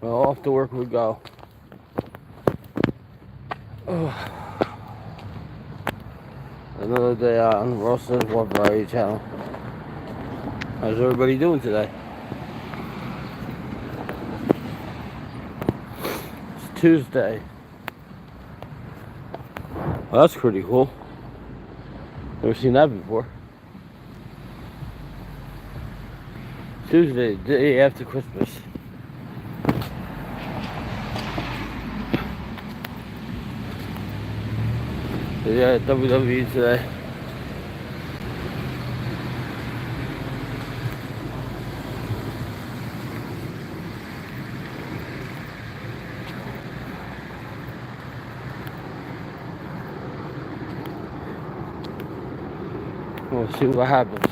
Well, off to work we go. Oh, another day on Russell's World Variety Channel. How's everybody doing today? It's Tuesday. Well, that's pretty cool. Never seen that before. Tuesday, day after Christmas. Yeah, WWE today. We'll see what happens.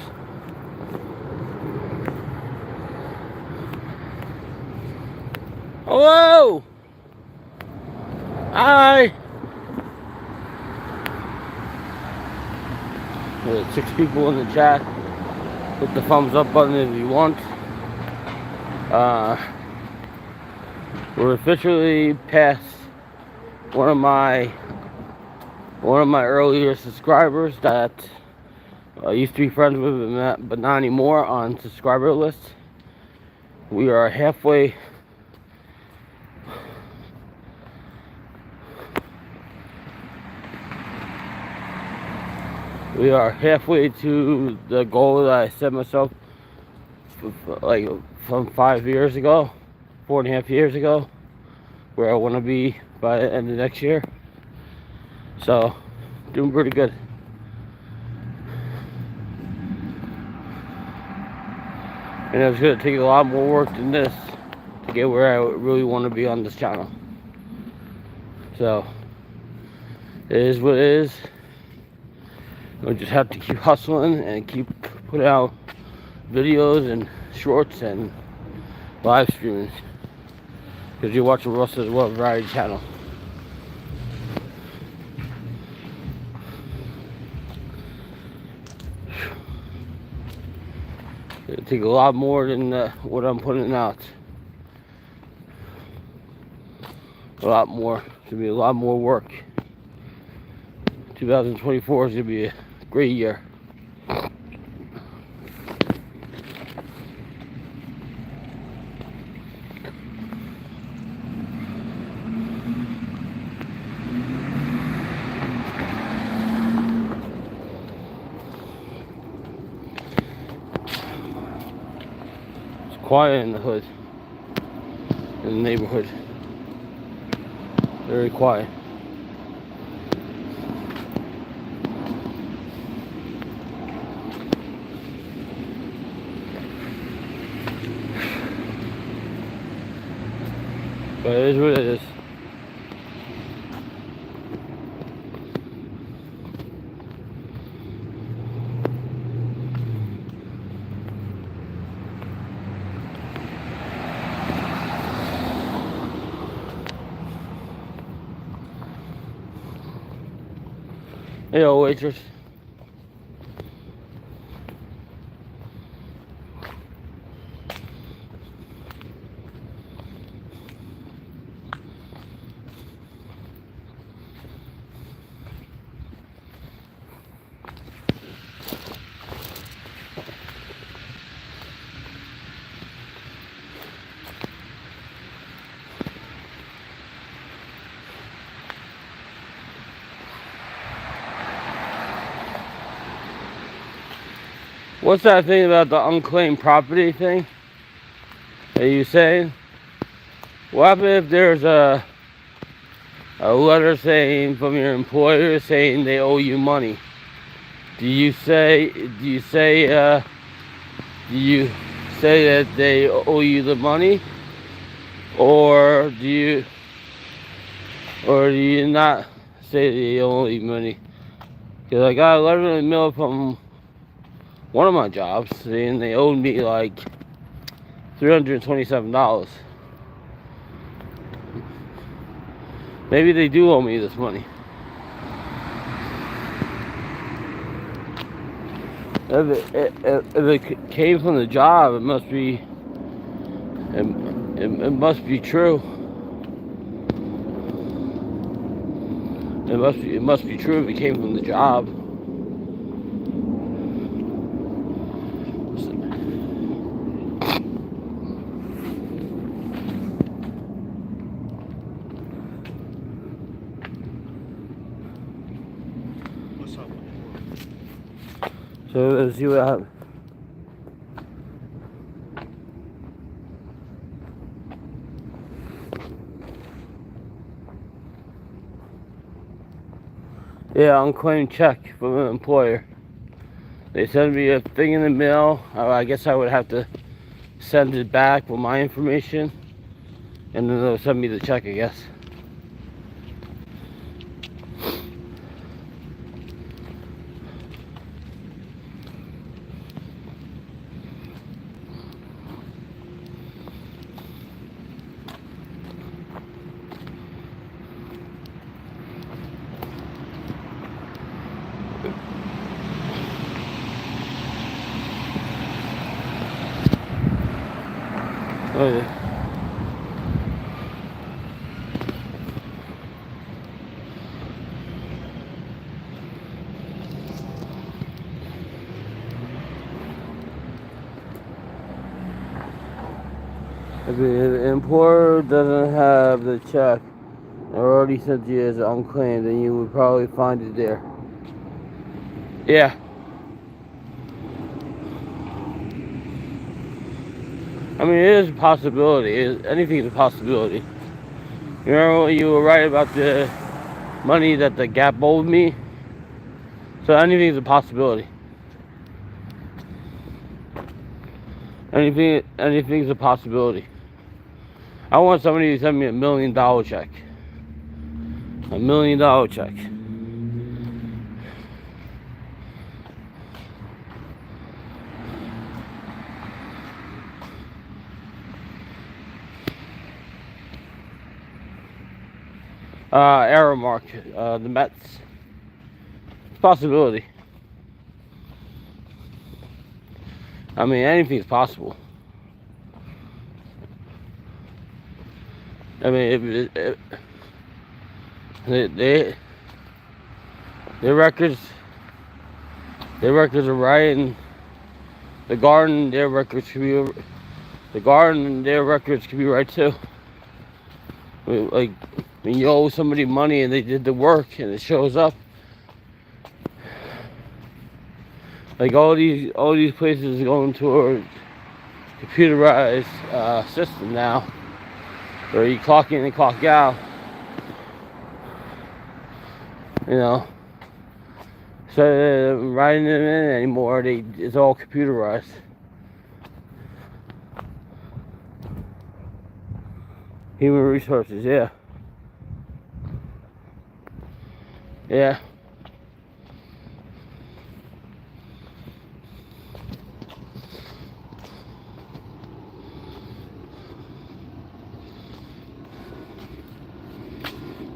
Hello! Hi! There's 6 people in the chat. Hit the thumbs up button if you want. We're officially past one of my earlier subscribers that used to be friends with, but not anymore on subscriber list. We are halfway. We are halfway to the goal that I set myself, like from 5 years ago, 4.5 years ago, where I want to be by the end of next year. So, doing pretty good. And it's going to take a lot more work than this to get where I really want to be on this channel. So, it is what it is. We just have to keep hustling and keep putting out videos and shorts and live streaming. Because you're watching Russell's World Variety Channel. It'll take a lot more than what I'm putting out. A lot more. It's going to be a lot more work. 2024 is going to be a great year. It's quiet in the hood, in the neighborhood. Very quiet. But it is what it is. Hey, old waitress. What's that thing about the unclaimed property thing? Are you saying? What happens if there's a letter saying from your employer saying they owe you money? Do you say that they owe you the money, or do you not say they owe you money? Because I got a letter in the mail from one of my jobs saying they owed me like $327. Maybe they do owe me this money. If it came from the job, it it must be true. It must be true if it came from the job. What's up? So let's see what happens. Yeah, unclaimed check from an employer. They send me a thing in the mail. I guess I would have to send it back with my information, and then they'll send me the check, I guess. Oh, yeah. If the employer doesn't have the check or already sent you as unclaimed, then you would probably find it there. Yeah. I mean, it is a possibility. Anything's a possibility. You remember when you were right about the money that the Gap owed me? So anything's a possibility. Anything's a possibility. I want somebody to send me $1 million check. $1 million check. Aramark, the Mets. It's a possibility. I mean, anything's possible. I mean, their records are right, and the Garden, their records could be right too. Like, when you owe somebody money and they did the work and it shows up. Like all these places going toward computerized system now, where you clock in and clock out. You know, so writing them in anymore, it's all computerized. Human resources, yeah. Yeah.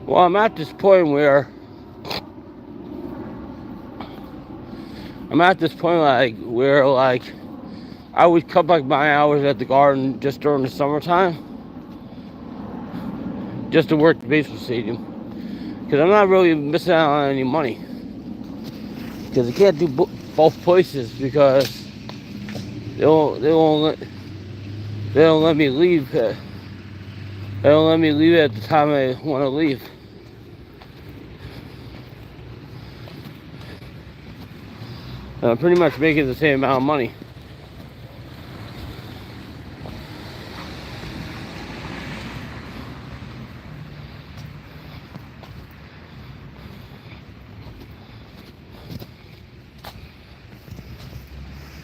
Well, I'm at this point where I would cut back my hours at the Garden just during the summertime, just to work the baseball stadium, because I'm not really missing out on any money. Because I can't do both places because they don't let me leave. They don't let me leave at the time I want to leave. And I'm pretty much making the same amount of money.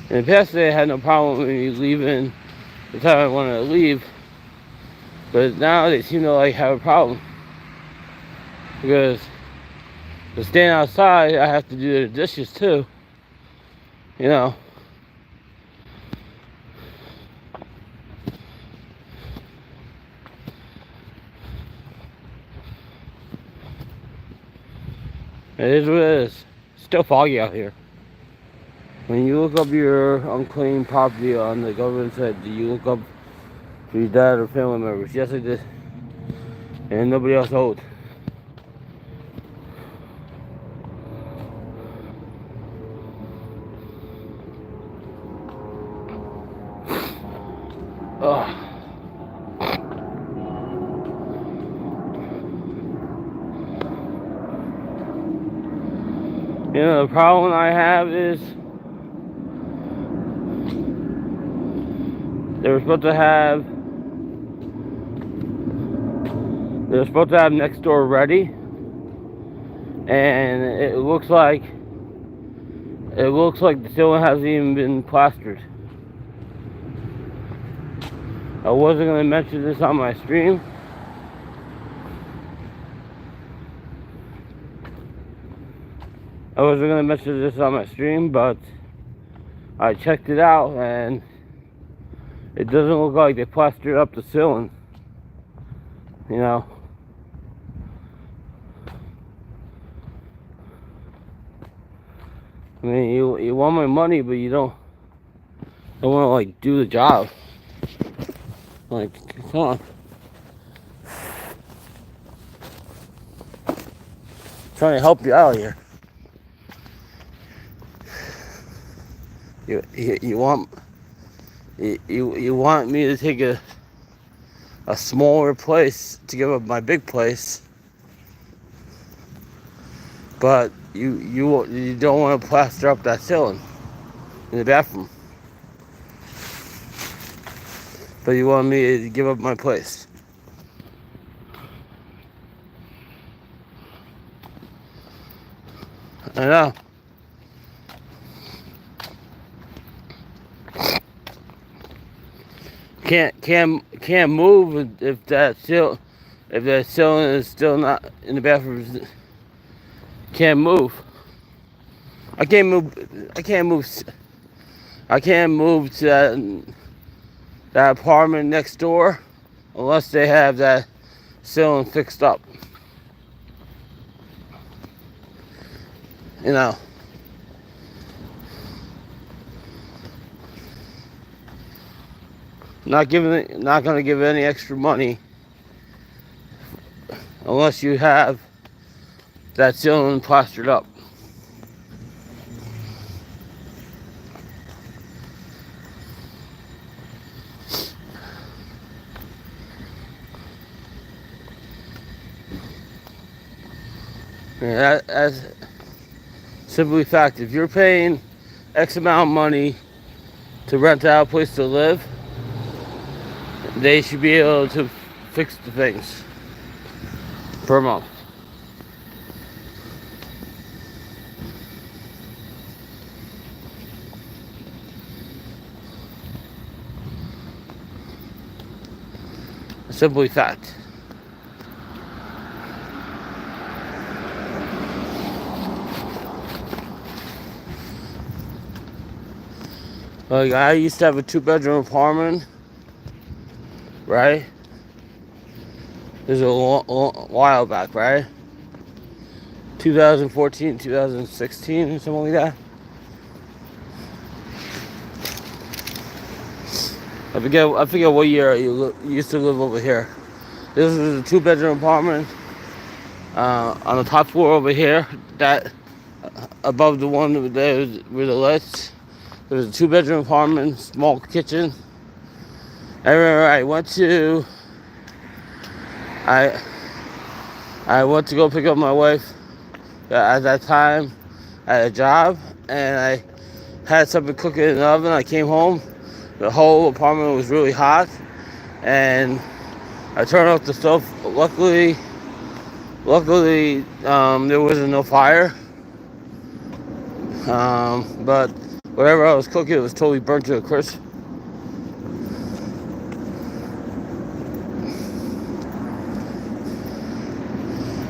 In the past, they had no problem with me leaving the time I wanted to leave, but now they seem to have a problem, because to stand outside, I have to do the dishes too. You know. It is what it is. It's still foggy out here. When you look up your unclaimed property on the government site, do you look up to your dad or family members. Yes, I did. And nobody else owed. Ugh. You know, the problem I have is they were supposed to have next door ready, and it looks like the ceiling hasn't even been plastered. I wasn't going to mention this on my stream. But I checked it out, and it doesn't look like they plastered up the ceiling. You know. I mean, you want my money, but you don't want to, like, do the job. Like, come on. I'm trying to help you out here. You want me to take a smaller place to give up my big place, but you don't want to plaster up that ceiling in the bathroom, but you want me to give up my place. I know. Can't move if that ceiling is still not in the bathroom. Can't move. I can't move to that apartment next door unless they have that ceiling fixed up. You know. Not going to give any extra money unless you have that ceiling plastered up. Yeah, that's simply fact. If you're paying X amount of money to rent out a place to live, they should be able to fix the things per month. Simply fact. Like, I used to have a 2-bedroom apartment, right? This is a while back, right? 2014, 2016, something like that. I forget what year you used to live over here. This was a 2-bedroom apartment on the top floor over here. That above the one with the lights. There was a 2-bedroom apartment, small kitchen. I remember I went to go pick up my wife at that time at a job, and I had something cooking in the oven. I came home, the whole apartment was really hot, and I turned off the stove. Luckily, there wasn't no fire. But whatever I was cooking, it was totally burnt to a crisp.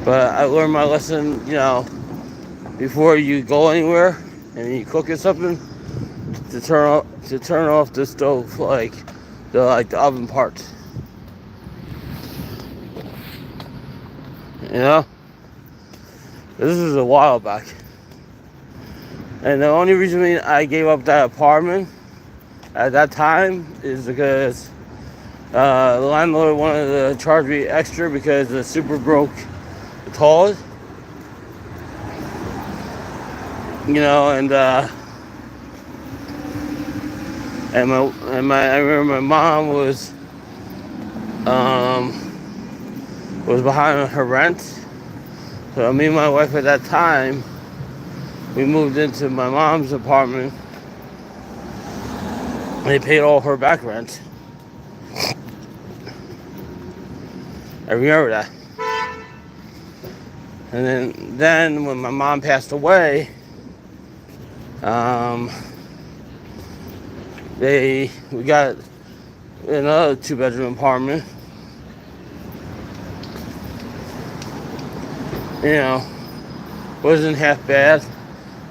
But I learned my lesson, you know, before you go anywhere and you cooking something, to turn off the stove, like the oven part. You know, this is a while back, and the only reason I gave up that apartment at that time is because The landlord wanted to charge me extra because the super broke the toilet. You know, I remember my mom was behind on her rent. So me and my wife at that time, we moved into my mom's apartment. And they paid all her back rent. I remember that. And then when my mom passed away, we got another 2-bedroom apartment. You know, wasn't half bad,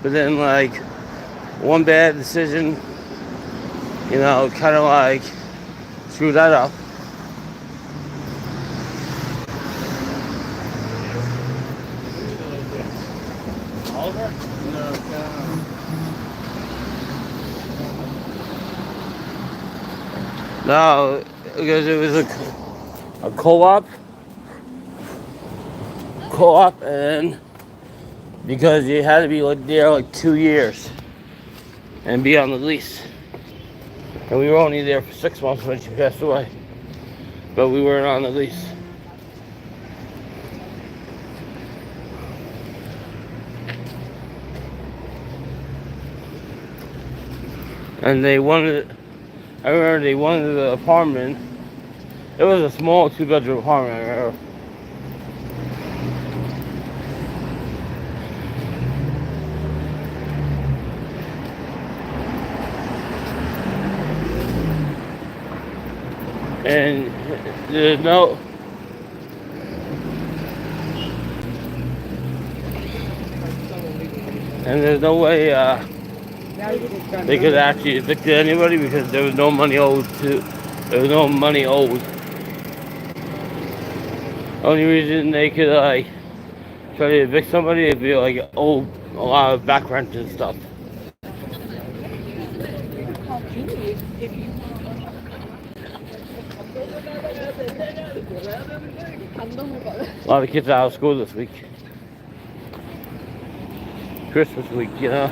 but then like one bad decision, you know, kind of like screwed that up. Oliver? No, because it was a co-op, and because you had to be like there like 2 years and be on the lease. And we were only there for 6 months when she passed away, but we weren't on the lease. And I remember they wanted the apartment. It was a small 2-bedroom apartment, I remember. And there's no way they could actually evict anybody because there was no money owed. Only reason they could try to evict somebody if they owe a lot of back rent and stuff. A lot of kids are out of school this week. Christmas week, you know.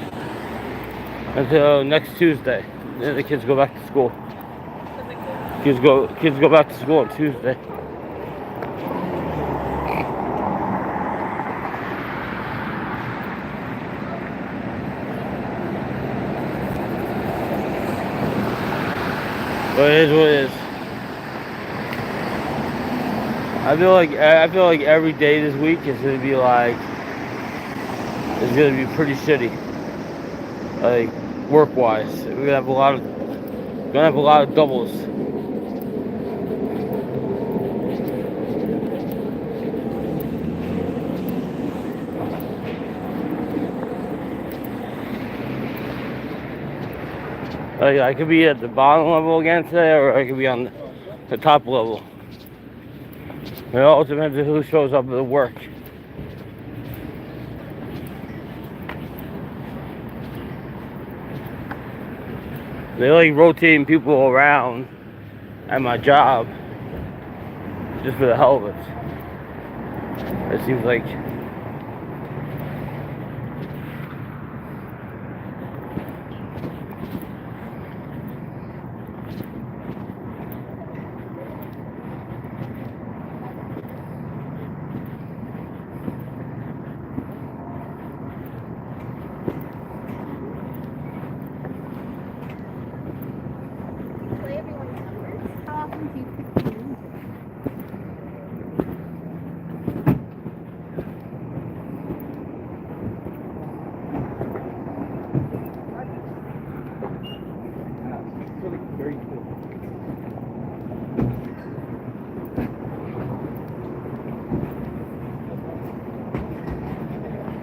Until next Tuesday. Then the kids go back to school. Kids go back to school on Tuesday. But it is what it is. I feel like every day this week is gonna be pretty shitty. Like work wise. We're gonna have a lot of doubles. Like I could be at the bottom level again today, or I could be on the top level. It all depends on who shows up at work. They like rotating people around at my job just for the hell of it. It seems like.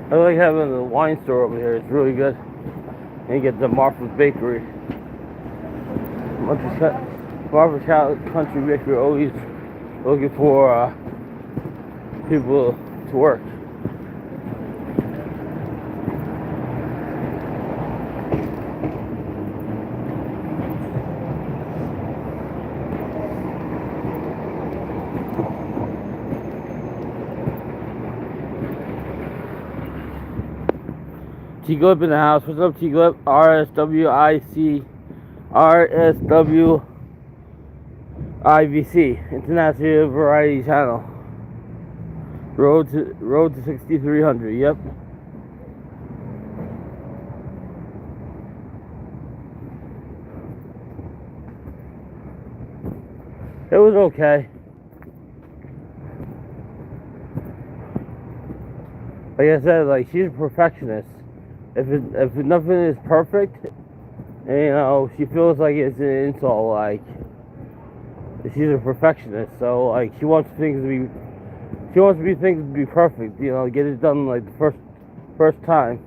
I like having the wine store over here. It's really good. And you get the Martha's Bakery. Martha's Country Bakery always looking for people to work. T-Glip in the house. What's up, T-Glip? RSWIC, International Variety Channel. Road to 6300. Yep. It was okay. Like I said, like, she's a perfectionist. If nothing is perfect, and, you know, she feels like it's an insult. Like, she's a perfectionist, so like she wants things to be perfect. You know, get it done like the first time.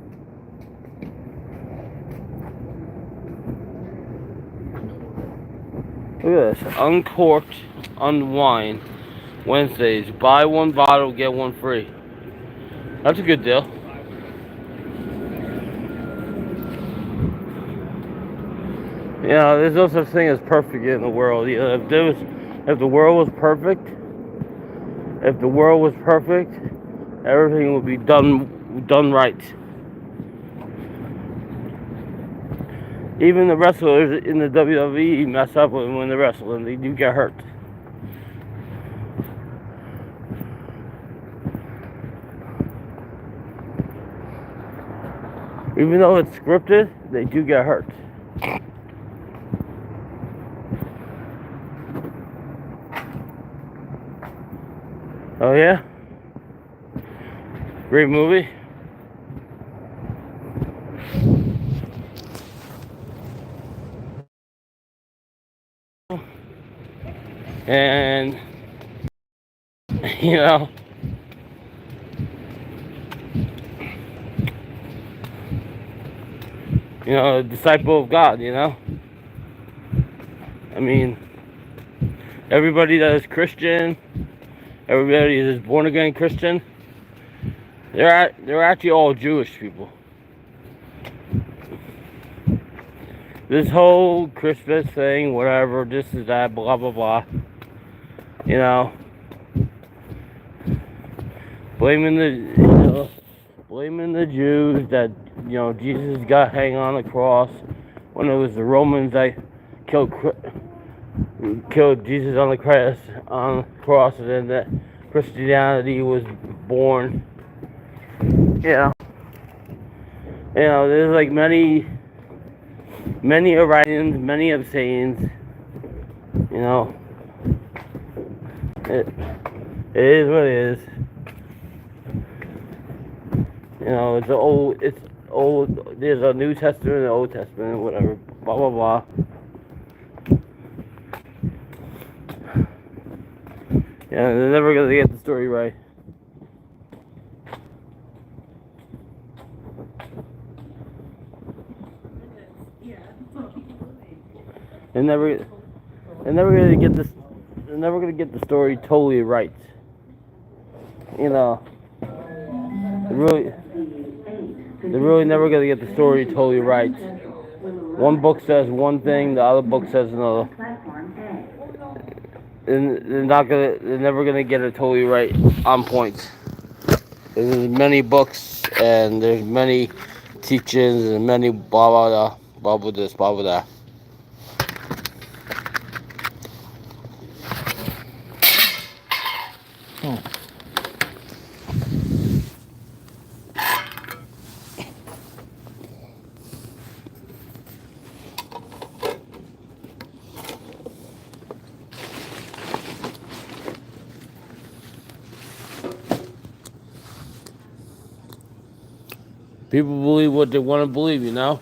Look at this, uncorked unwine Wednesdays. Buy one bottle, get one free. That's a good deal. You know, there's no such thing as perfect in the world. You know, if the world was perfect, everything would be done right. Even the wrestlers in the WWE mess up when they're wrestling. They do get hurt. Even though it's scripted, they do get hurt. Oh yeah? Great movie. And you know, a disciple of God, you know? I mean, everybody that is Christian, everybody that is born again Christian, they're actually all Jewish people. This whole Christmas thing, whatever, this is that, blah blah blah. You know, blaming the Jews that, you know, Jesus got hanged on the cross when it was the Romans that killed Jesus on the cross, and then that Christianity was born. You know, there's like many Orions, many of sayings. You know, it is what it is. You know, it's old. There's a New Testament and an Old Testament, whatever. Blah blah blah. Yeah, they're never gonna get the story right. They're never gonna get this. They're never gonna get the story totally right. You know, they're really never gonna get the story totally right. One book says one thing, the other book says another. And they're never gonna get it totally right on point. There's many books and there's many teachings and many blah blah blah, blah blah this, blah blah that. People believe what they want to believe, you know?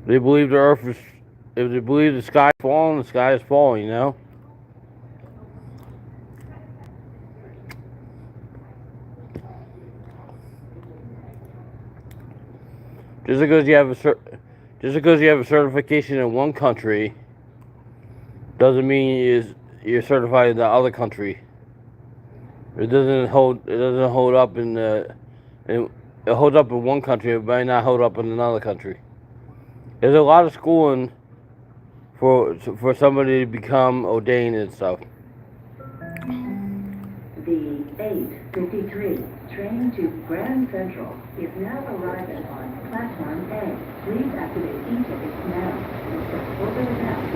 They believe the earth is, if they believe the sky is falling, the sky is falling, you know? Just because you have a certification in one country doesn't mean you're certified in the other country. It doesn't hold up it holds up in one country, it might not hold up in another country. There's a lot of schooling for somebody to become ordained and stuff. The 8:53 train to Grand Central is now arriving on platform A. Please activate e-tickets now. Over the path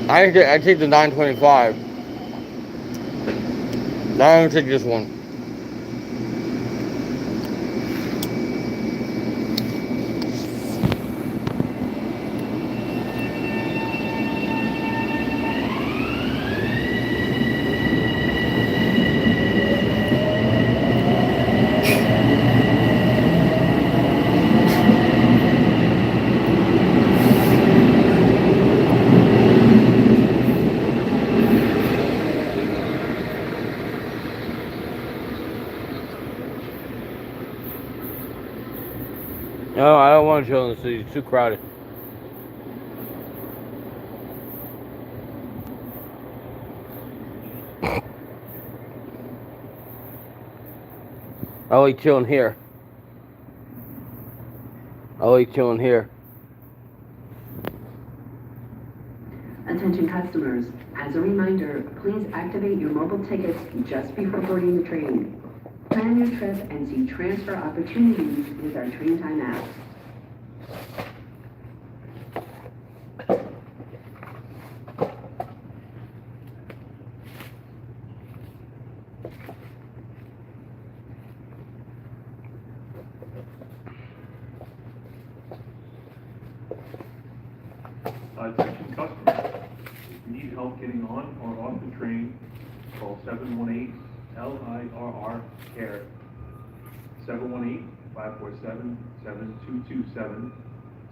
I take the 925. Now I'm gonna take this one. No, I don't want to chill in the city. It's too crowded. I like chilling here. I like chilling here. Attention customers, as a reminder, please activate your mobile tickets just before boarding the train. Plan your trip and see transfer opportunities with our Train Time app. Attention customers, if you need help getting on or off the train, call 718-LIRR-CARE, 718-547-7227,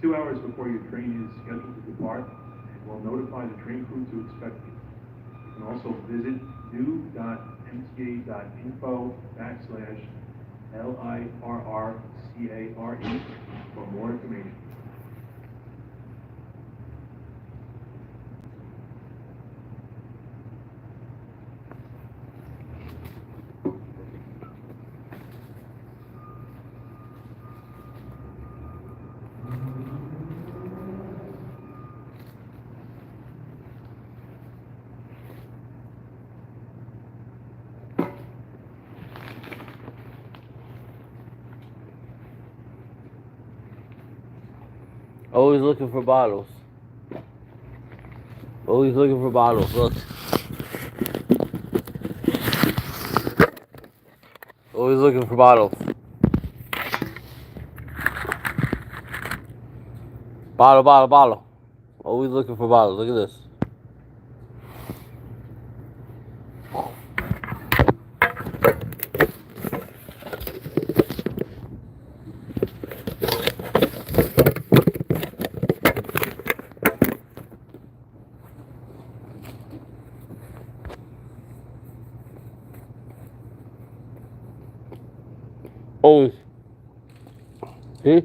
2 hours before your train is scheduled to depart, and we'll notify the train crew to expect you. You can also visit new.mta.info/LIRRCARE for more information. Always looking for bottles. Always looking for bottles. Look. Always looking for bottles. Bottle, bottle, bottle. Always looking for bottles. Look at this. Always. See?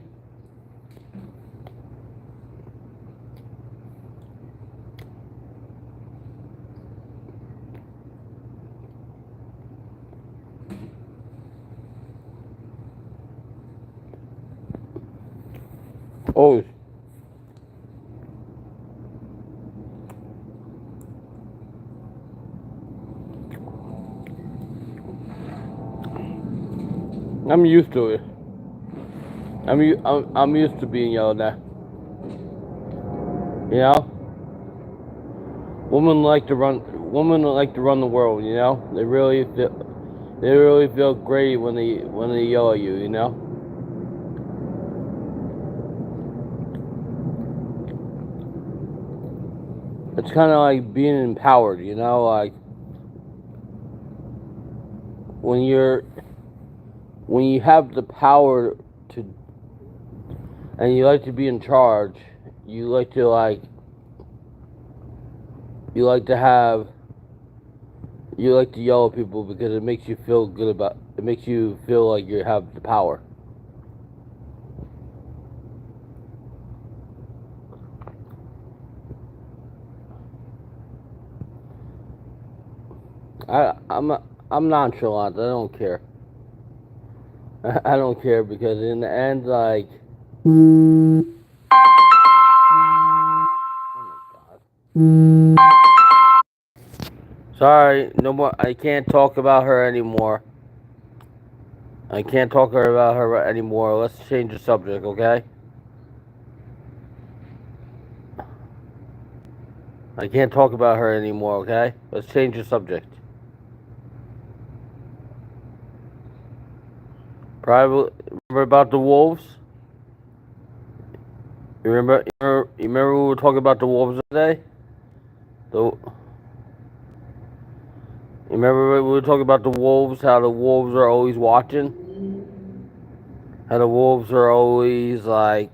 Always. I'm used to it. I'm used to being yelled at. You know, women like to run the world. You know, they really feel great when they yell at you. You know. it's kind of like being empowered, you know, like when you have the power to, and you like to be in charge, you like to yell at people because it makes you feel good it makes you feel like you have the power. I'm nonchalant. I don't care. I don't care because in the end, like, oh my God. Sorry, no more. I can't talk about her anymore. I can't talk about her anymore. Let's change the subject, okay? I can't talk about her anymore, okay? Let's change the subject. Probably remember about the wolves? You remember we were talking about the wolves today? You remember we were talking about the wolves, how the wolves are always watching? How the wolves are always like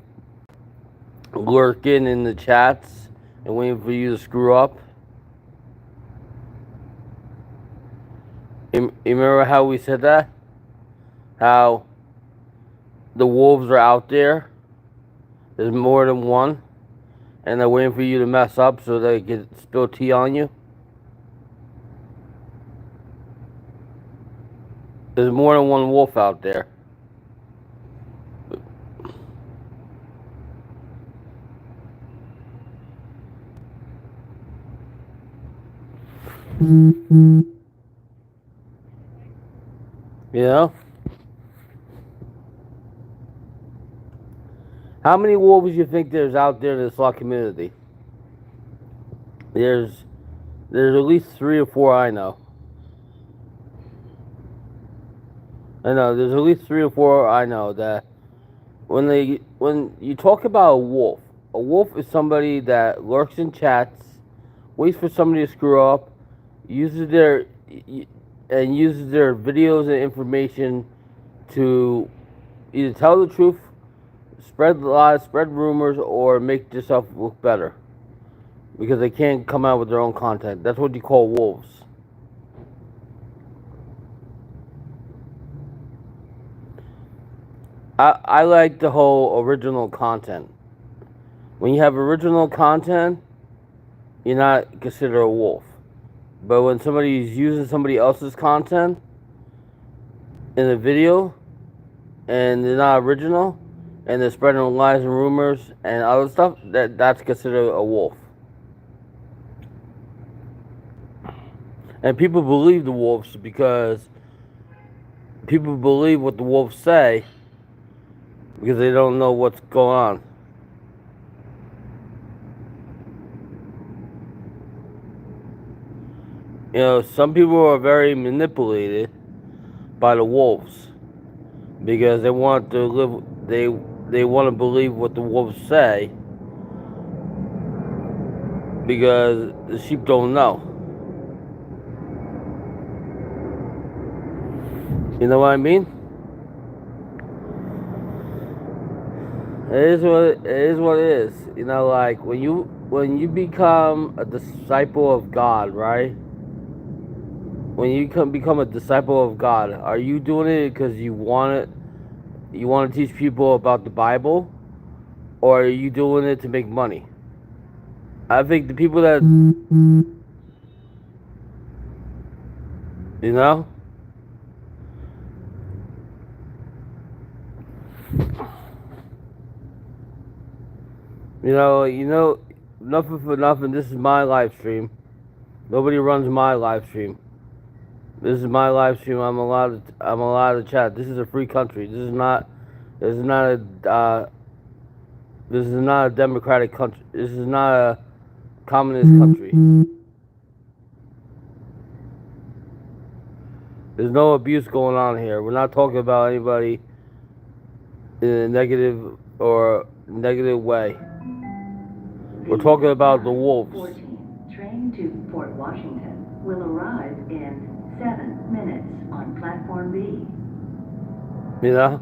lurking in the chats and waiting for you to screw up? You remember how we said that? How the wolves are out there? There's more than one, and they're waiting for you to mess up so they can spill tea on you? There's more than one wolf out there. You know? How many wolves do you think there's out there in the SWAT community? There's at least 3 or 4 I know. There's at least 3 or 4 I know that when you talk about a wolf is somebody that lurks in chats, waits for somebody to screw up, uses their videos and information to either tell the truth, spread lies, spread rumors, or make themselves look better because they can't come out with their own content. That's what you call wolves. I like the whole original content. When you have original content, you're not considered a wolf. But when somebody's using somebody else's content in a video and they're not original and they're spreading lies and rumors and other stuff, that's considered a wolf. And people believe the wolves because people believe what the wolves say because they don't know what's going on. You know, some people are very manipulated by the wolves because they want to live. They want to believe what the wolves say because the sheep don't know. You know what I mean? It is what it is. You know, like when you become a disciple of God, right? When you become a disciple of God, are you doing it because you want to teach people about the Bible, or are you doing it to make money? I think the people that, you know, nothing for nothing. This is my live stream. Nobody runs my live stream. This is my live stream. I'm allowed to chat. This is a free country. This is not a democratic country. This is not a communist country. There's no abuse going on here. We're not talking about anybody in a negative way. We're talking about the wolves. to Fort Washington will arrive in 7 minutes on Platform B. You know?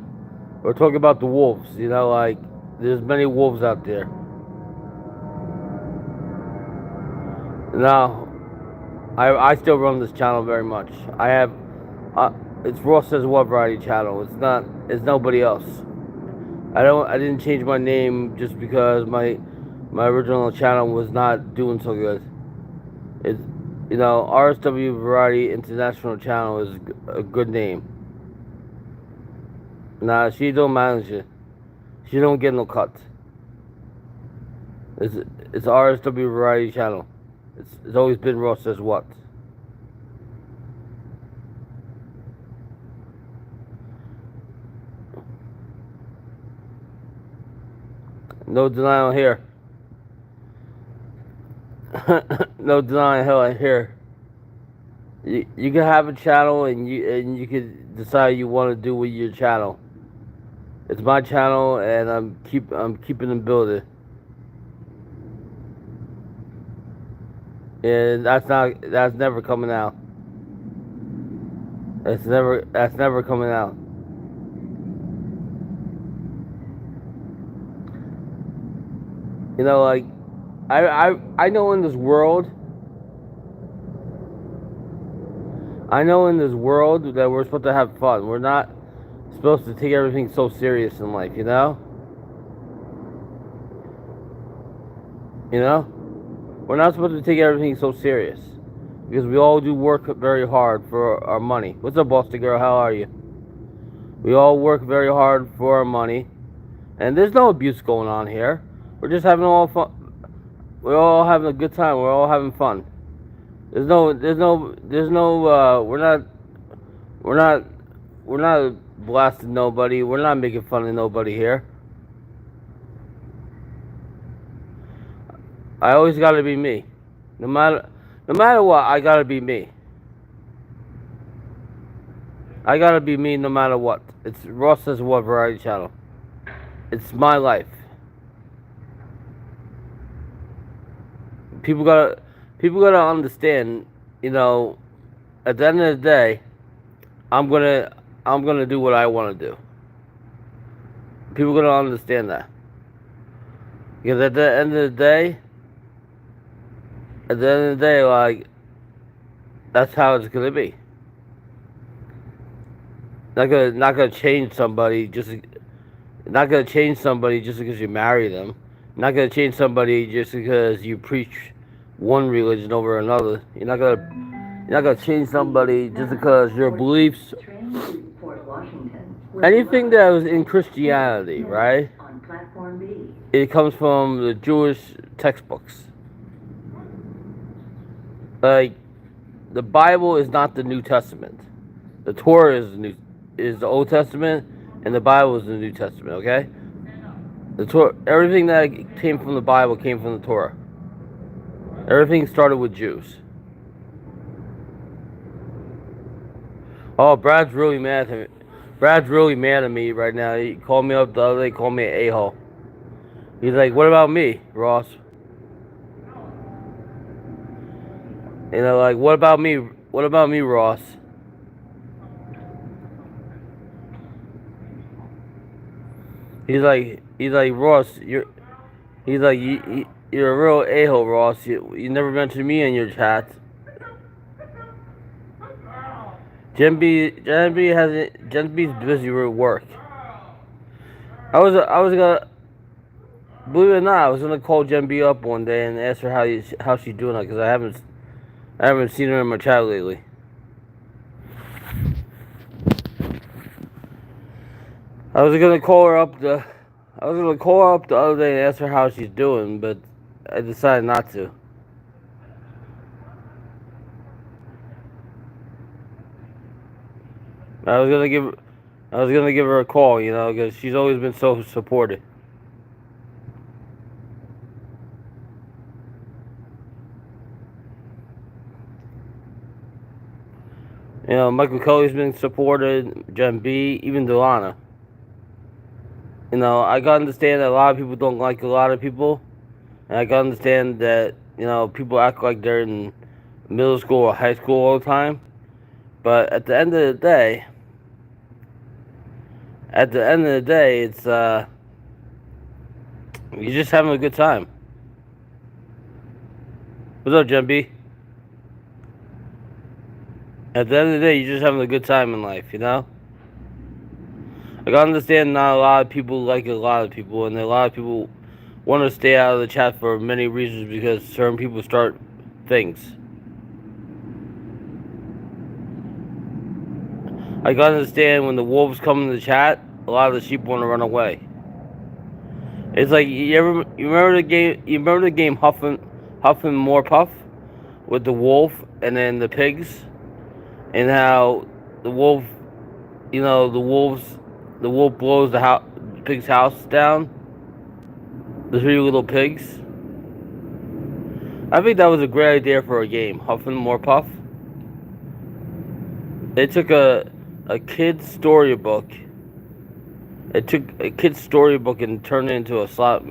We're talking about the wolves, you know, like, there's many wolves out there. Now, I still run this channel very much. I have, it's Ross Says What Variety channel. It's nobody else. I didn't change my name just because my original channel was not doing so good. It's, you know, RSW Variety International channel is a good name. Nah, she don't manage it. She don't get no cuts. It's RSW Variety channel. It's always been Ross Says What. No denial here. No denial here. You can have a channel and you can decide you want to do with your channel. It's my channel and I'm keeping them building. And that's never coming out. That's never coming out. You know, like, I know in this world that we're supposed to have fun. We're not supposed to take everything so serious in life, you know? You know? We're not supposed to take everything so serious. Because we all do work very hard for our money. What's up, Boston girl? How are you? We all work very hard for our money. And there's no abuse going on here. We're just having all fun. We're all having a good time. We're all having fun. We're not blasting nobody. We're not making fun of nobody here. I always gotta be me. No matter what, I gotta be me. I gotta be me no matter what. It's Ross Says What Variety channel. It's my life. People gotta understand, you know, at the end of the day, I'm gonna do what I wanna do. People gotta understand that. Because at the end of the day, like, that's how it's gonna be. Not gonna change somebody just because you marry them. Not gonna change somebody just because you preach one religion over another. You're not gonna change somebody just because your beliefs. Train to Fort Washington will Anything arrive that was in in Christianity, 7 right? minutes on Platform B. It comes from the Jewish textbooks. Like, the Bible is not the New Testament. The Torah is the Old Testament, and the Bible is the New Testament. Okay, the Torah, everything that came from the Bible came from the Torah. Everything started with Jews. Oh, Brad's really mad at me. Brad's really mad at me right now. He called me up the other day, called me an a-hole. He's like, "What about me, Ross?" You know, like, what about me? What about me, Ross? He's like, Ross, you're a real a-hole, Ross. You never mentioned me in your chat. Gen B's busy with work. I was gonna, believe it or not, I was gonna call Gen B up one day and ask her how she's doing, because I haven't seen her in my chat lately. I was gonna call her up the other day and ask her how she's doing, but I decided not to. I was gonna give her a call, you know, because she's always been so supportive. You know, Michael Kelly's been supported, Gen B, even Delana. You know, I gotta understand that a lot of people don't like a lot of people, and I gotta understand that you know, people act like they're in middle school or high school all the time. But at the end of the day, it's you're just having a good time. What's up, Jen B? At the end of the day, you're just having a good time in life, you know? Like, I understand not a lot of people like a lot of people, and a lot of people want to stay out of the chat for many reasons because certain people start things. I can understand when the wolves come in the chat, a lot of the sheep want to run away. It's like you remember the game? You remember the game Huff and More Puff with the wolf and then the pigs, and how the wolf, you know, the wolf blows the pig's house down. The 3 little pigs. I think that was a great idea for a game, Huff and More Puff. They took a kid's storybook. It took a kid's storybook and turned it into a slot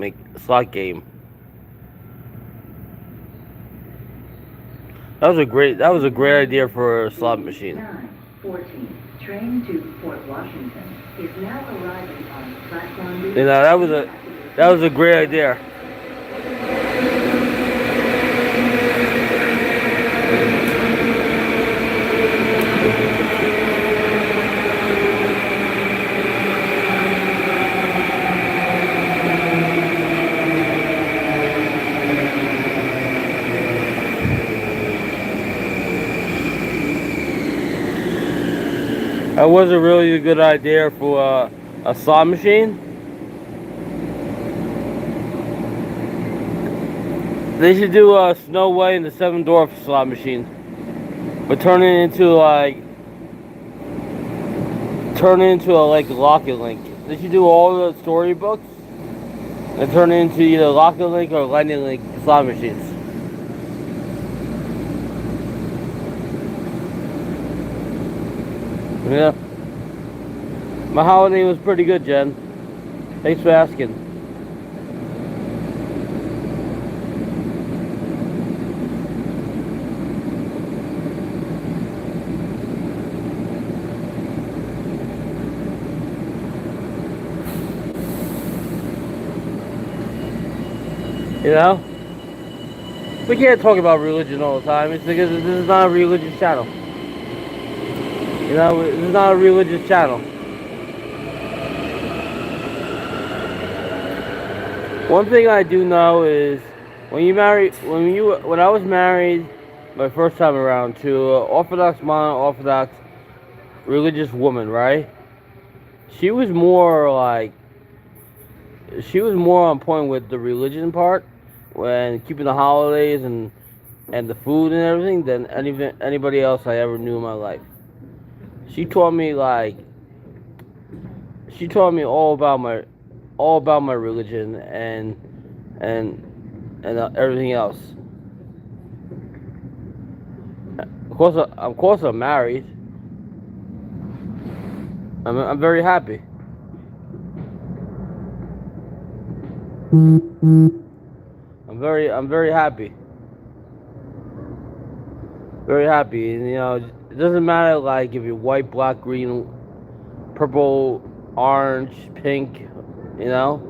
game. That was a great idea for a slot machine. 9:14. Train to Fort Washington is now arriving on platform. You know, that was a great idea. That was a really good idea for a slot machine. They should do a Snow White and the Seven Dwarfs slot machine, but turn it into a like Lock and Link. They should do all the storybooks and turn it into either Lock and Link or Lightning Link slot machines. Yeah. My holiday was pretty good, Jen. Thanks for asking. You know? We can't talk about religion all the time. It's because this is not a religious channel. You know, this is not a religious channel. One thing I do know is when I was married my first time around to an Orthodox Orthodox religious woman, right? She was more on point with the religion part when keeping the holidays and the food and everything than anybody else I ever knew in my life. She taught me all about my religion and everything else. Of course, I'm married. I'm very happy. I'm very happy. Very happy, and you know, it doesn't matter like if you're white, black, green, purple, orange, pink. You know,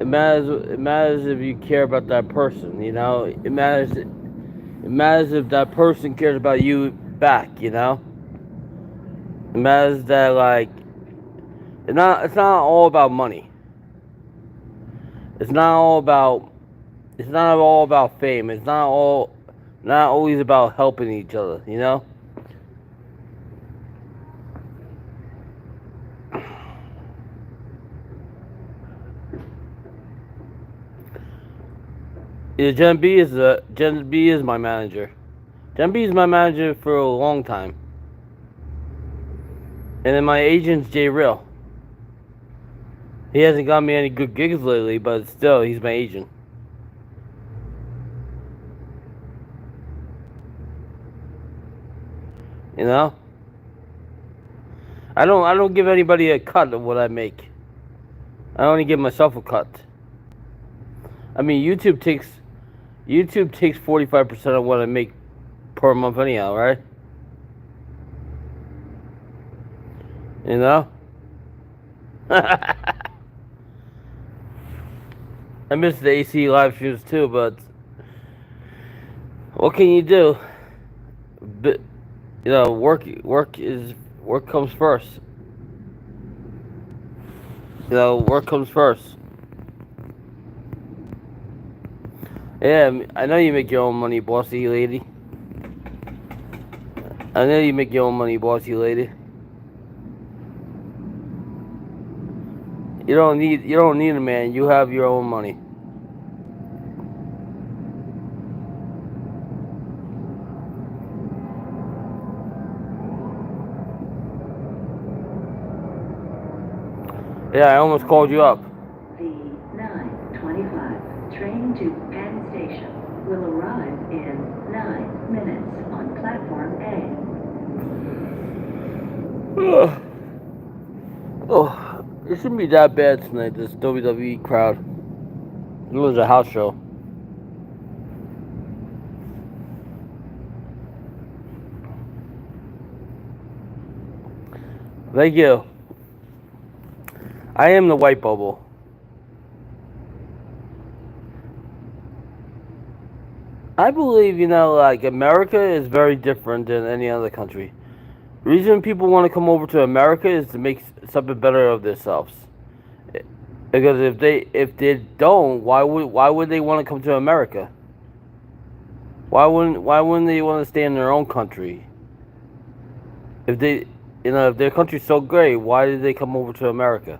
it matters if you care about that person. You know, it matters if that person cares about you back. You know, it matters that like it's not all about money. It's not all about fame. It's not always about helping each other, you know? Yeah, Jen B is my manager. Jen B is my manager for a long time. And then my agent's Jay Real. He hasn't got me any good gigs lately, but still, he's my agent. You know? I don't give anybody a cut of what I make. I only give myself a cut. I mean, YouTube takes YouTube takes 45% of what I make per month anyhow, right? You know? I miss the AC live streams too, but what can you do? But, you know, work comes first. You know, work comes first. Yeah, I know you make your own money, bossy lady. I know you make your own money, bossy lady. You don't need a man. You have your own money. Yeah, I almost called you up. The 9:25 train to Penn Station will arrive in 9 minutes on platform A. Oh, it shouldn't be that bad tonight, this WWE crowd. It was a house show. Thank you. I am the white bubble. I believe, you know, like, America is very different than any other country. The reason people want to come over to America is to make something better of themselves. Because if they don't, why would they want to come to America? Why wouldn't they want to stay in their own country? If their country's so great, why did they come over to America?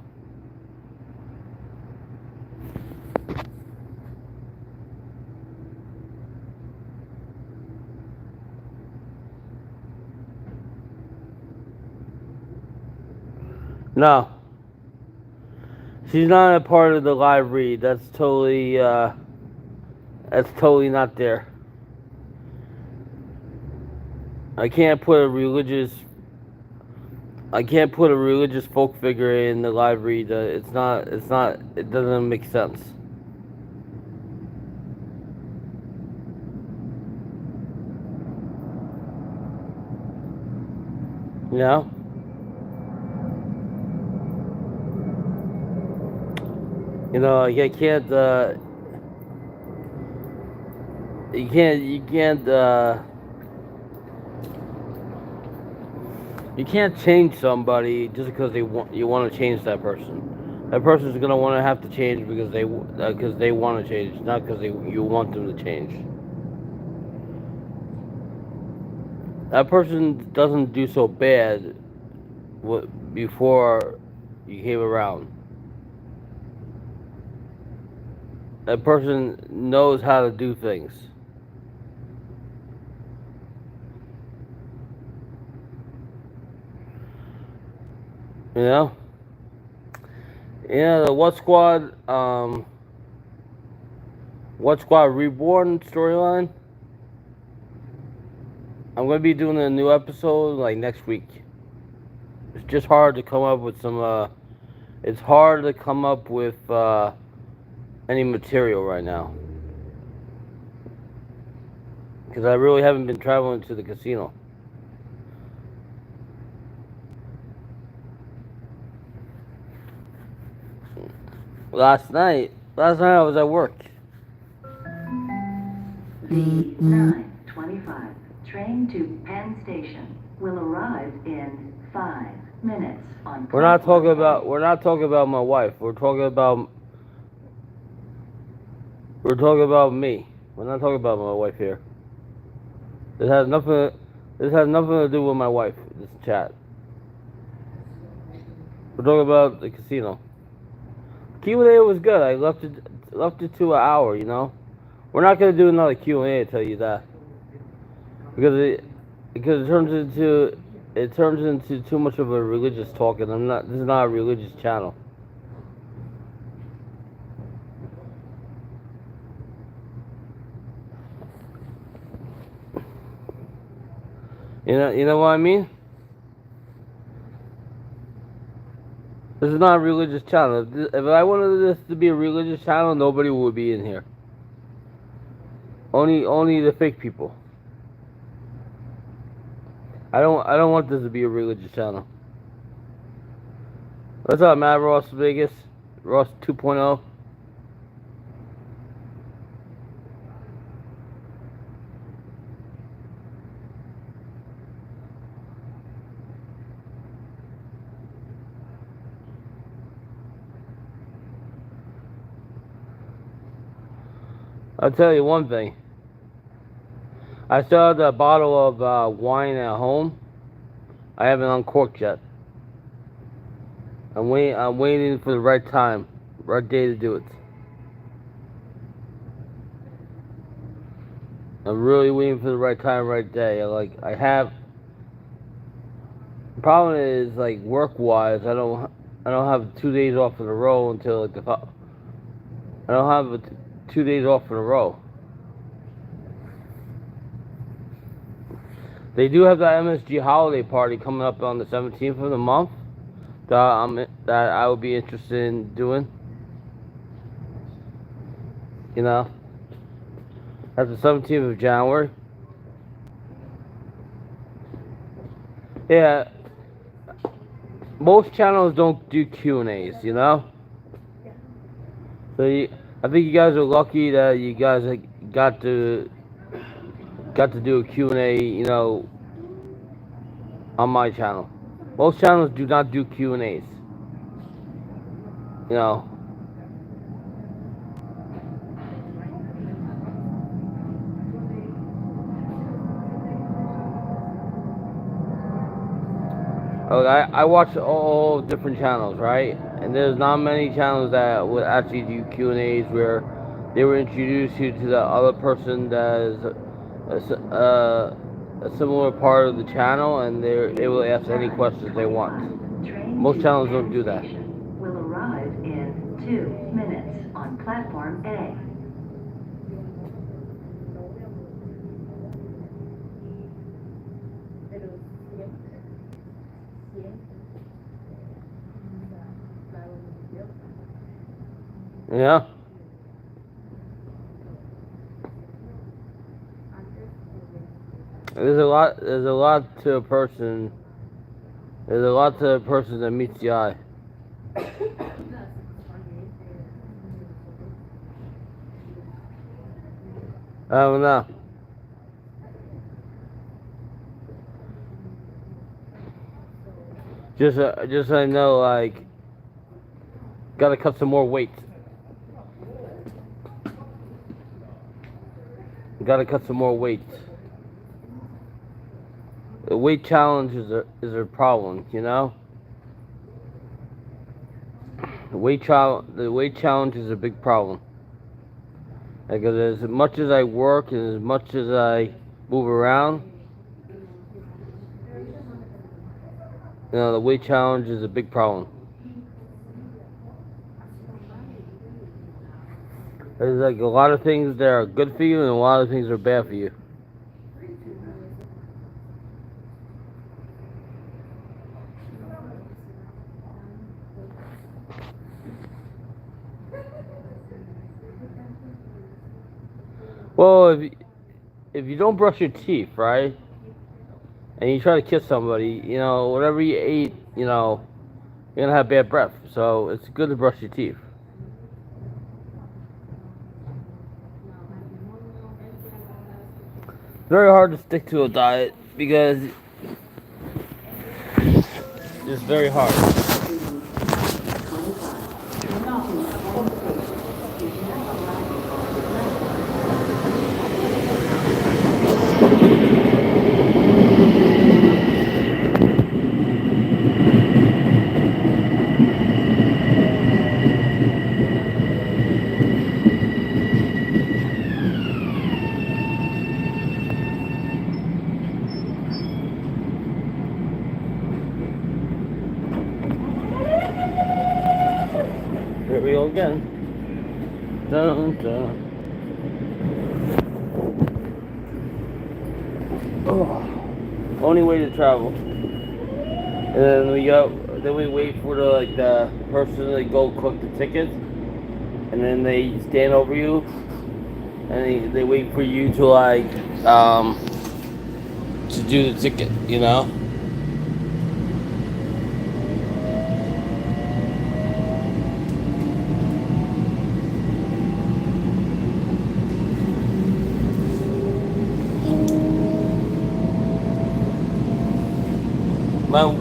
No. She's not a part of the live read. That's totally not there. I can't put a religious folk figure in the live read. It doesn't make sense. You know? You know, I can't, you can't change somebody just because you want to change that person. That person's gonna want to have to change because they want to change, not because you want them to change. That person doesn't do so bad before you came around. That person knows how to do things. You know? Yeah, the What Squad Reborn storyline. I'm gonna be doing a new episode like next week. It's just hard to come up with it's hard to come up with any material right now. Because I really haven't been traveling to the casino. Last night I was at work. The 9:25 train to Penn Station will arrive in 5 minutes on We're not talking platform about my wife. We're talking about me. We're not talking about my wife here. This has nothing to do with my wife, this chat. We're talking about the casino. Q&A was good. I left it to an hour, you know. We're not gonna do another Q&A, I tell you that. Because it turns into too much of a religious talk, and this is not a religious channel. You know what I mean? This is not a religious channel. If I wanted this to be a religious channel, nobody would be in here. Only the fake people. I don't want this to be a religious channel. What's up, Matt Ross Vegas? Ross 2.0. I'll tell you one thing. I still have the bottle of wine at home. I haven't uncorked yet. I'm waiting for the right time, right day to do it. I'm really waiting for the right time, right day. I have. The problem is like work-wise, I don't have 2 days off in a row until like I don't have 2 days off in a row. They do have that MSG holiday party coming up on the 17th of the month that I would be interested in doing. You know, that's the 17th of January. Yeah, most channels don't do Q&As, you know. So I think you guys are lucky that you guys got to do a Q&A, you know, on my channel. Most channels do not do Q&As. You know. I watch all different channels, right? And there's not many channels that would actually do Q&As where they will introduce you to the other person that is a similar part of the channel, and they will ask any questions they want. Most channels don't do that. Will arrive in 2 minutes on platform A. Yeah. There's a lot to a person. There's a lot to a person that meets the eye. I don't know. Just I know, like, gotta cut some more weight. Gotta cut some more weight. The weight challenge is a problem, you know. The weight challenge is a big problem. Because as much as I work and as much as I move around, you know, the weight challenge is a big problem. There's like a lot of things that are good for you and a lot of things that are bad for you. Well, if you don't brush your teeth, right, and you try to kiss somebody, you know, whatever you ate, you know, you're gonna have bad breath. So it's good to brush your teeth. It's very hard to stick to a diet because it's very hard. Here we go again. Dun, dun. Oh, only way to travel. And then we wait for the person to go collect the tickets, and then they stand over you, and they wait for you to like to do the ticket, you know.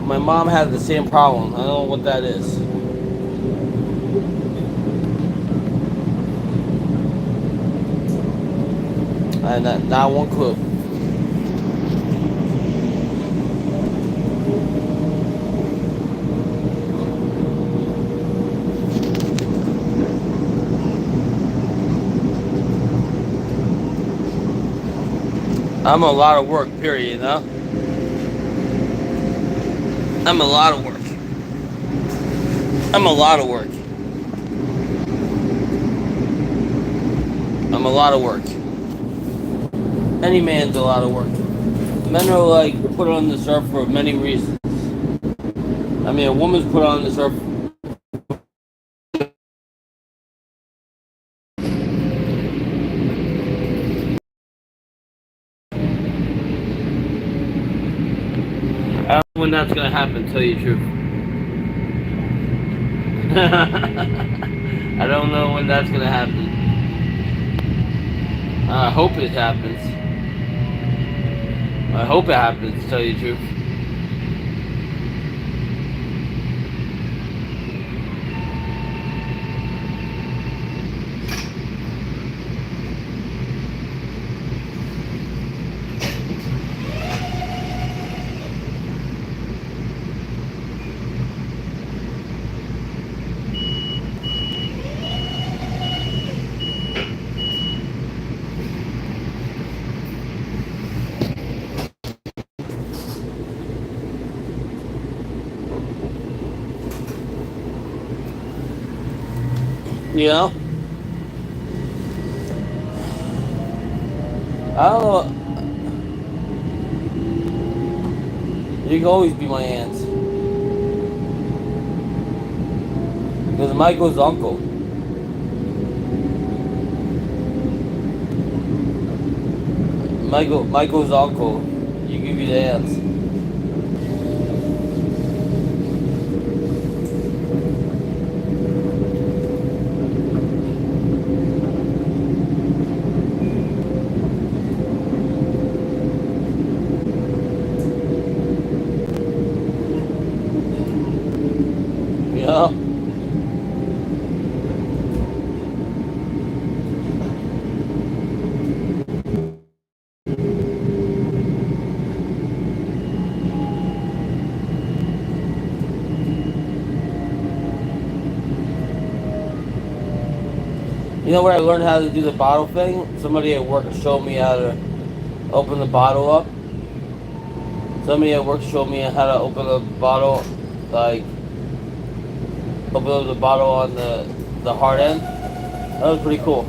My mom had the same problem. I don't know what that is. I had not one clue. I'm a lot of work, period, you know? I'm a lot of work. I'm a lot of work. I'm a lot of work. Any man's a lot of work. Men are like put on this earth for many reasons. I mean, a woman's put on this earth. I don't know when that's gonna happen, to tell you the truth. I don't know when that's gonna happen. I hope it happens. I hope it happens, to tell you the truth. You know? I don't know. You can always be my aunt. Because Michael's uncle. Michael's uncle. You can be the aunt. You know? You know where I learned how to do the bottle thing? Somebody at work showed me how to open the bottle up. Somebody at work showed me how to open the bottle, like, open up the bottle on the hard end. That was pretty cool.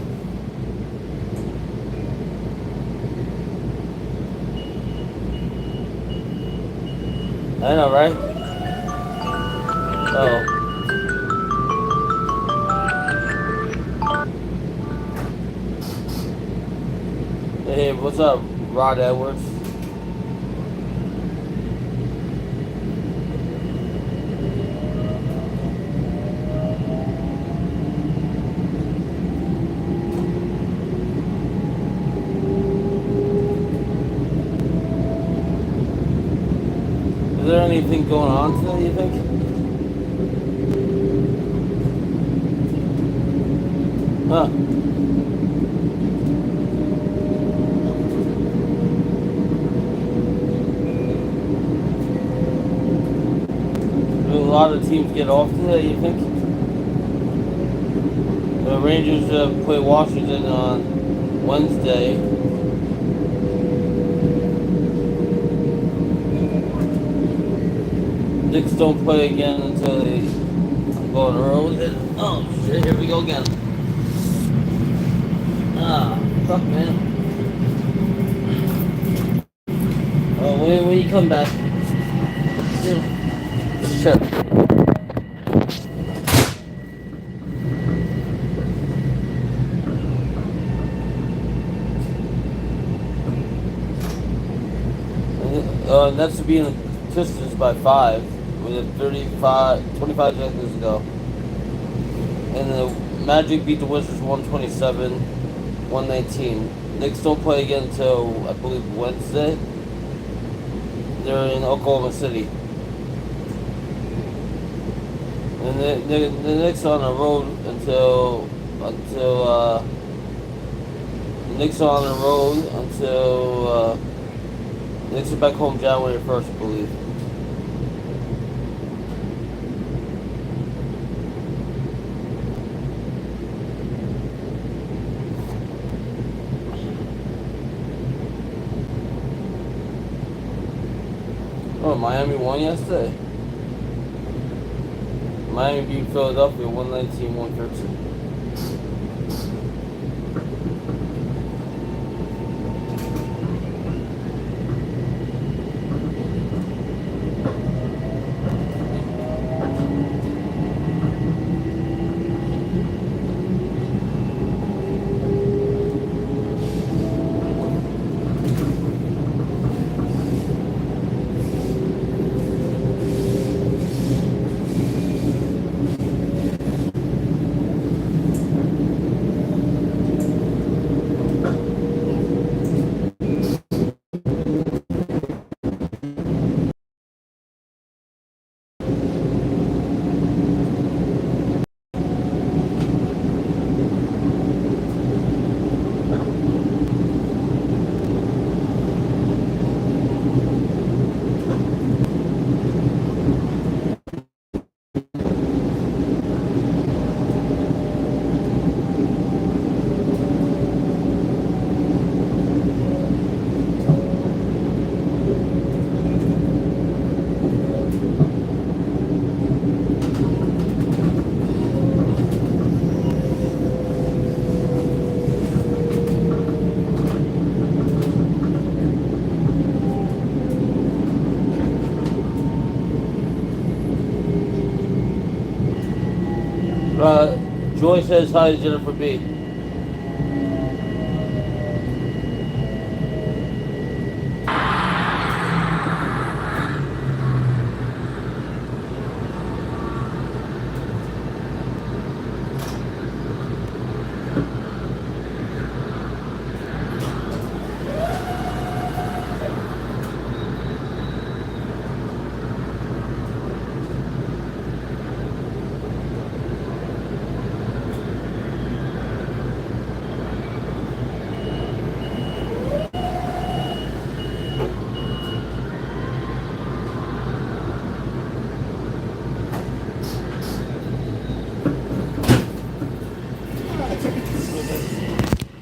I know, right? Oh. Hey, what's up, Rod Edwards? Is there anything going on today, you think? Huh. Do a lot of teams get off today, you think? The Rangers play Washington on Wednesday. Knicks don't play again until they go on early. Oh shit, here we go again. Ah, fuck, man. Oh, when you come back. Shit. Nets are beating the Pistons by 5 with 25 seconds to go. And the Magic beat the Wizards 127-119. Knicks don't play again until, I believe, Wednesday. They're in Oklahoma City. And the Knicks are on the road until the Knicks are on the road until the Knicks are back home January 1st, I believe. Oh, Miami won yesterday. Miami beat Philadelphia 119-113. Joy says hi to Jennifer B.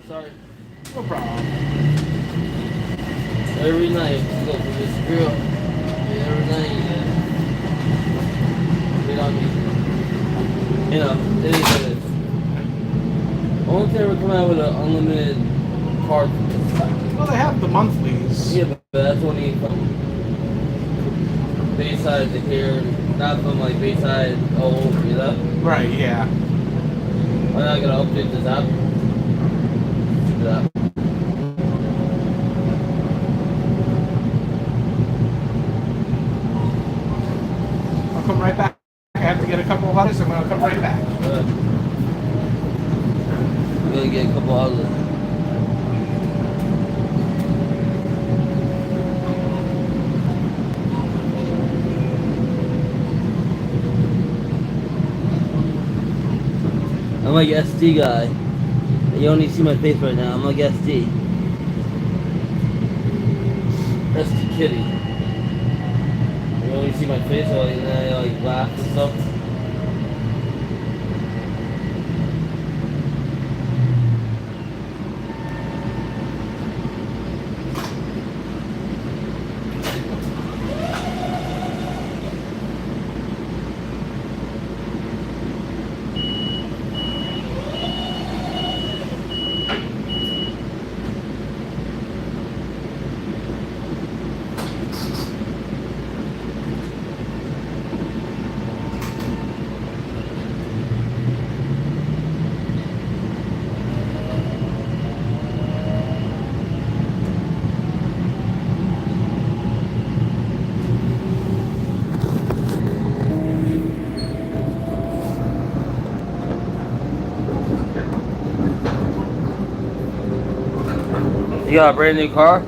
Sorry. No problem. Every night you go for this girl. Every night you know, it is what it is. I wonder if they ever come out with an unlimited card. Well, they have the monthlies. Yeah, but that's only from Bayside to here, not from like Bayside all over, you know? Right, yeah. I'm not gonna update this app. Yeah. I'll come right back. I have to get a couple of others, and I'll come right back. I'm gonna get a couple others. I'm like SD guy. You only see my face right now. I'm like SD. SD Kitty. You only see my face, and then I like laugh and stuff. You got a brand new car?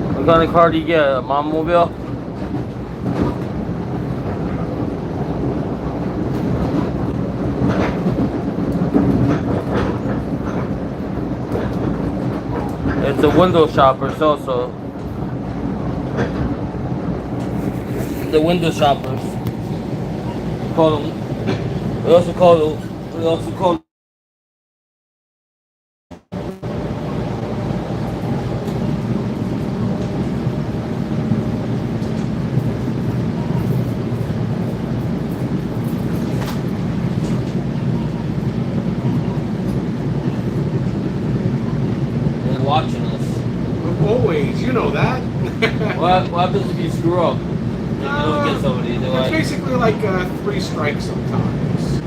What kind of car do you get? A Mobile? It's a window shoppers also. The window shoppers. Call them. We also call they're watching us. Always, you know that. What happens if you screw up? You don't get somebody. They're It's like, basically like 3 strikes sometimes.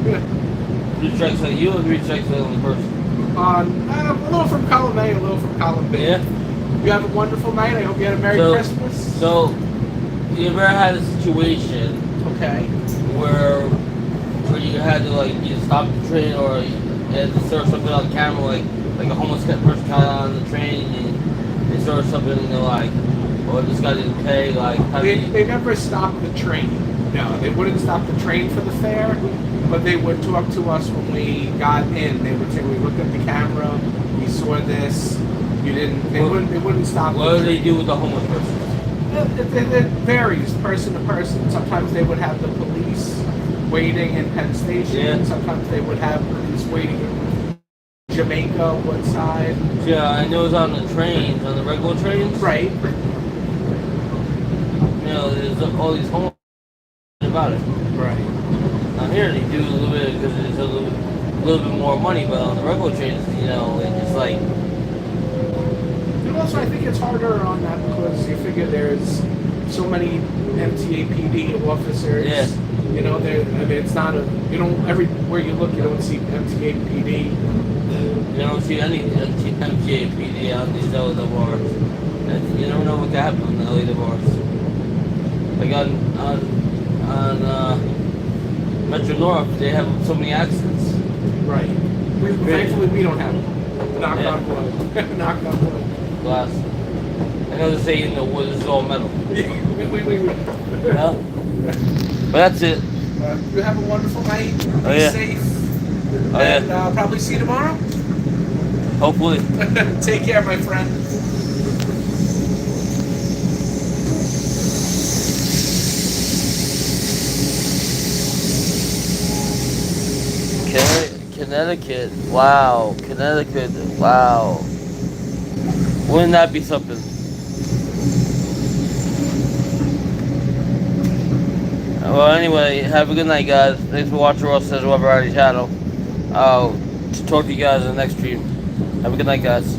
3 strikes on you or 3 strikes on the person? A little from column A, a little from column B. Yeah. You have a wonderful night. I hope you had a Merry Christmas. So, you ever had a situation Okay. where you had to like either stop the train or you had to throw something on camera, like a homeless person got on the train and they throw something and they're like, "Oh, this guy didn't pay." Like, how do you? They never stopped the train. No, they wouldn't stop the train for the fare, but they would talk to us when we got in. They would say, "We looked at the camera, we saw this. You didn't." They wouldn't stop. What the do they train. do with the homeless person? It varies person to person. Sometimes they would have the police waiting in Penn Station. Yeah. Sometimes they would have police waiting in Jamaica, Woodside. Yeah, I know it's on the trains, on the regular trains. Right. You know, there's all these homeless about it. Right. On here they do a little bit because it's a little bit more money, but on the regular trains, you know, it's just like. And also, I think it's harder on that because you figure there's so many MTAPD officers. Yeah. You know, it's not you don't, everywhere you look, you don't see MTAPD. You don't see any MTAPD on these other bars. And you never know what could happen on the other bars. Like on Metro North, they have so many accidents. Right. Thankfully, we don't have them. Knock Yeah. on wood. Knock on wood. Glass. I know they say in the wood is all metal. we. Yeah. But that's it. You have a wonderful night. Oh, Be yeah. safe. Oh, And yeah. probably see you tomorrow. Hopefully. Take care, my friend. Connecticut. Wow. Connecticut. Wow. Wouldn't that be something? Well, anyway, have a good night, guys. Thanks for watching Ross Says Web Variety channel. I'll talk to you guys in the next stream. Have a good night, guys.